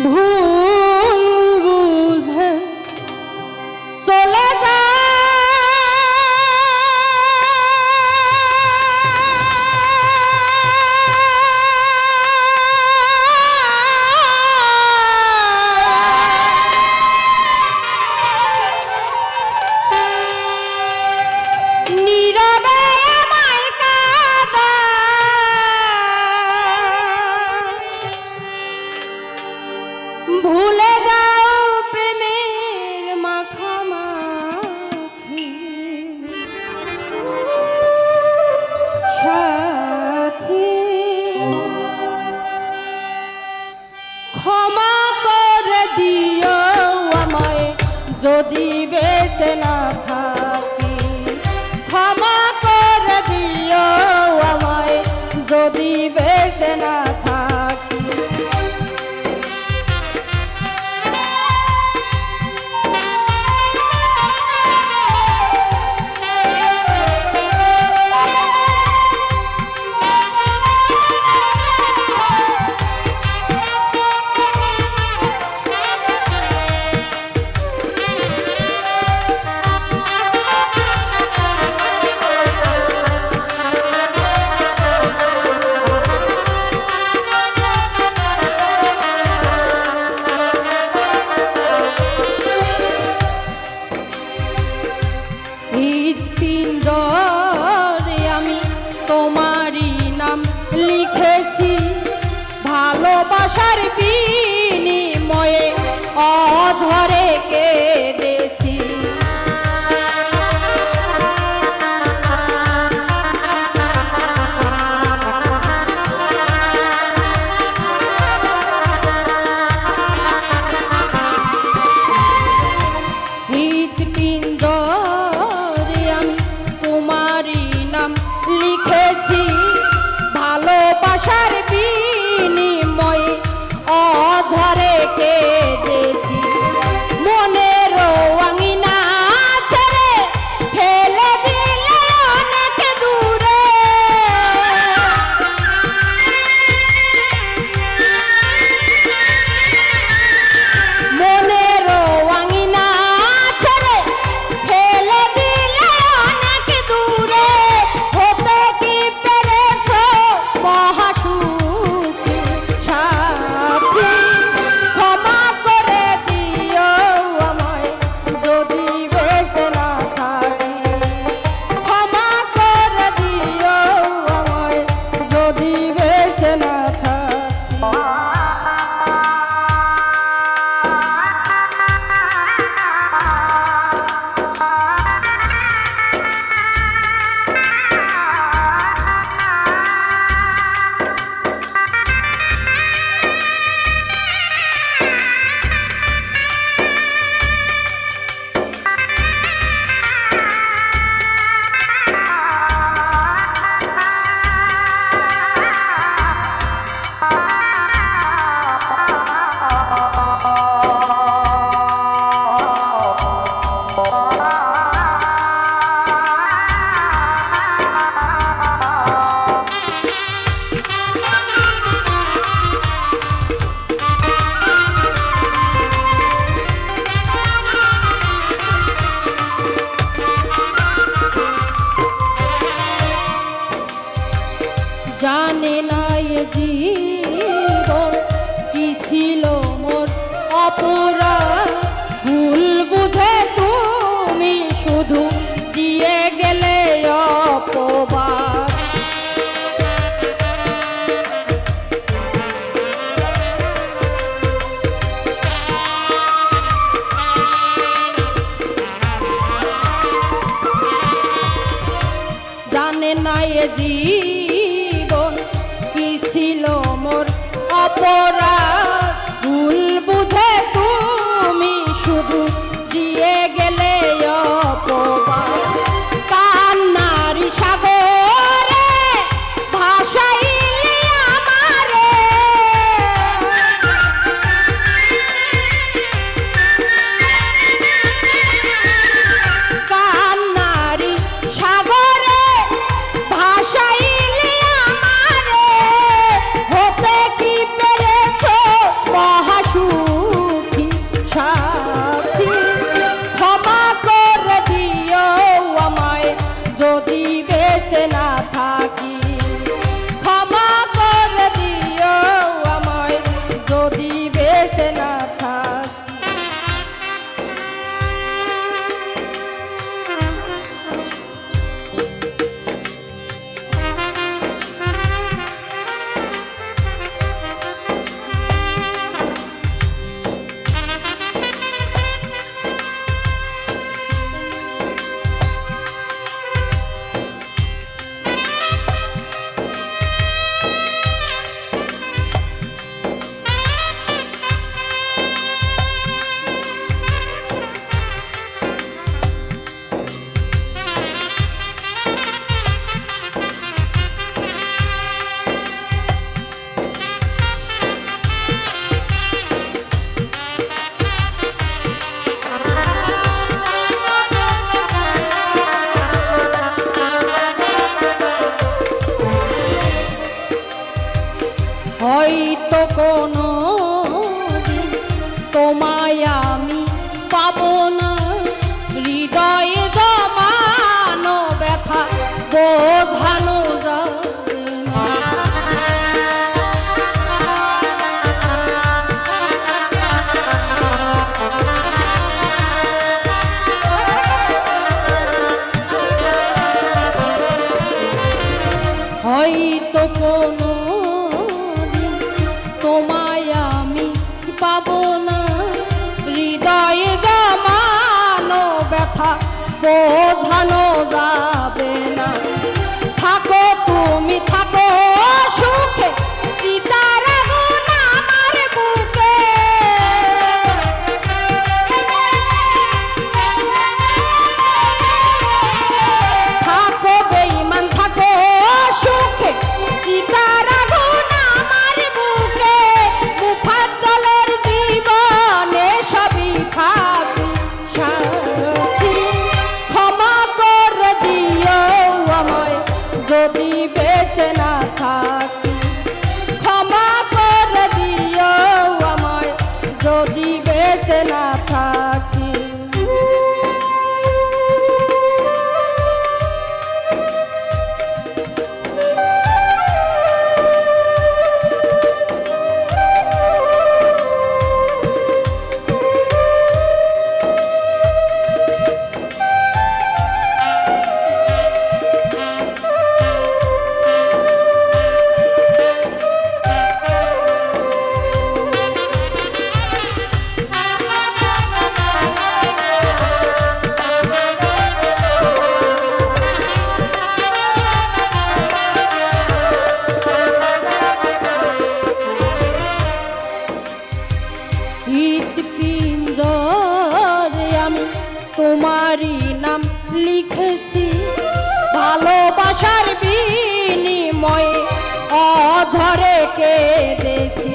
ভুল বুঝে চলে যায় ভুলে যাও প্রেমের মাখামাখি সাথী ক্ষমা করে দিও আমায় যদি বেঁচে না থাকি ক্ষমা করে দিও আমায় যদি বেঁচে না থাকি হৃৎপিণ্ডরে আমি তোমারই নাম লিখেছি ভালোবাসার বিনিময়ে অধরে কেঁদেছি হৃৎপিণ্ড লিখেছি ভালোবাসার বিনিময়ে অধরে কেঁদেছি মনের আঙিনা ছেড়ে ফেলে দিলে অনেক দূরে মনের আঙিনা ছেড়ে ফেলে দিলে অনেক দূরে জানে না এ জীবন কি ছিল মোর অপরাধ ভুল বুঝে তুমি শুধু দিয়ে গেলে অপবাদ জানে না এ জীবন কি ছিল মোর অপরাধ ভুল বুঝে তুমি শুধু বোঝানো যাবে না। থাকো তুমি থাকো সুখে, চিতার আগুন আমার বুকে। থাকো বেঈমান থাকো সুখে, চিতার আগুন আমার বুকে। মুফাজ্জলের জীবনে সবই থাকি সাথী। ক্ষমা করে দিও আমায় যদি বেঁচে না থাকি। ক্ষমা করে দিও আমায় যদি বেঁচে না থাকি। হৃৎপিণ্ডরে আমি তোমারই নাম লিখেছি, ভালোবাসার বিনিময়ে অধরে কেঁদেছি।